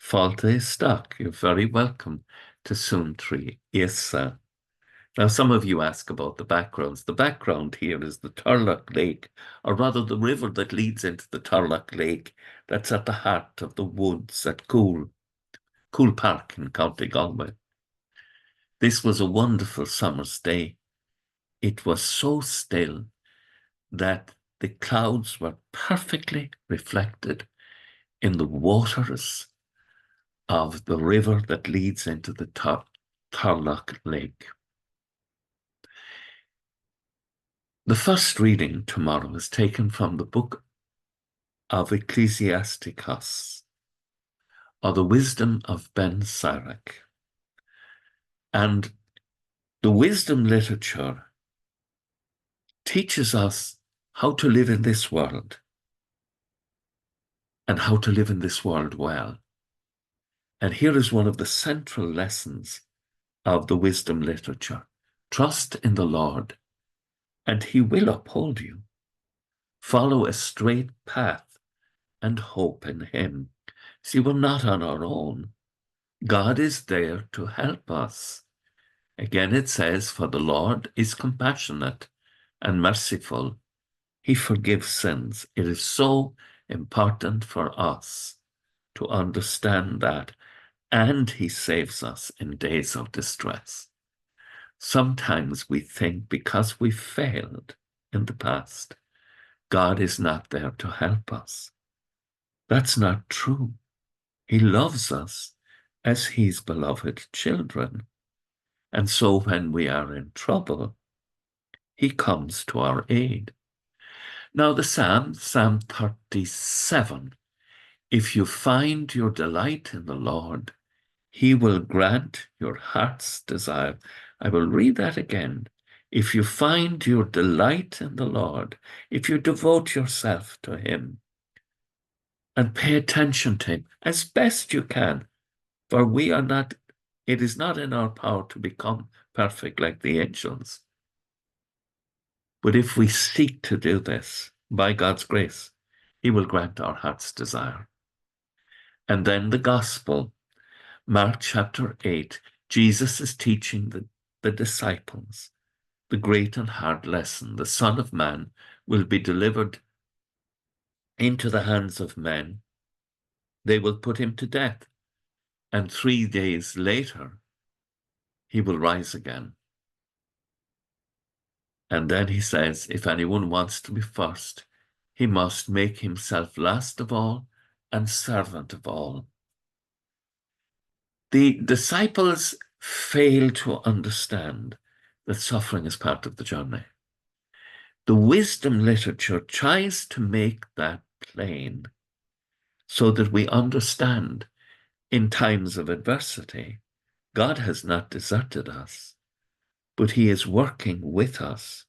Fáilte Isteach, you're very welcome to Suantraí Íosa. Now, some of you ask about the backgrounds. The background here is the Turlough Lake, or rather the river that leads into the Turlough Lake that's at the heart of the woods at Cool Park in County Galway. This was a wonderful summer's day. It was so still that the clouds were perfectly reflected in the waters of the river that leads into the Turlough Lake. The first reading tomorrow is taken from the book of Ecclesiasticus, or the wisdom of Ben Sirach. And the wisdom literature teaches us how to live in this world and how to live in this world well. And here is one of the central lessons of the wisdom literature. Trust in the Lord, and he will uphold you. Follow a straight path and hope in him. See, we're not on our own. God is there to help us. Again, it says, for the Lord is compassionate and merciful. He forgives sins. It is so important for us to understand that. And he saves us in days of distress. Sometimes we think because we failed in the past, God is not there to help us. That's not true. He loves us as his beloved children. And so when we are in trouble, he comes to our aid. Now the Psalm 37, if you find your delight in the Lord, he will grant your heart's desire. I will read that again. If you find your delight in the Lord, if you devote yourself to him and pay attention to him as best you can, for it is not in our power to become perfect like the angels. But if we seek to do this by God's grace, he will grant our heart's desire. And then the gospel, Mark chapter 8, Jesus is teaching the disciples the great and hard lesson. The Son of Man will be delivered into the hands of men. They will put him to death. And 3 days later, he will rise again. And then he says, if anyone wants to be first, he must make himself last of all and servant of all. The disciples fail to understand that suffering is part of the journey. The wisdom literature tries to make that plain so that we understand in times of adversity, God has not deserted us, but he is working with us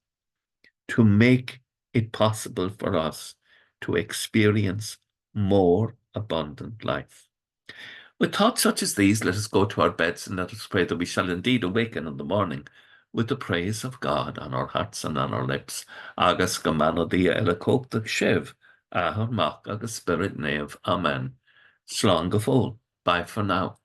to make it possible for us to experience more abundant life. With thoughts such as these, let us go to our beds and let us pray that we shall indeed awaken in the morning with the praise of God on our hearts and on our lips. Agus go manadia elacop the shiv, ahar mach agus spirit nave. Amen. Slán go fóill. Bye for now.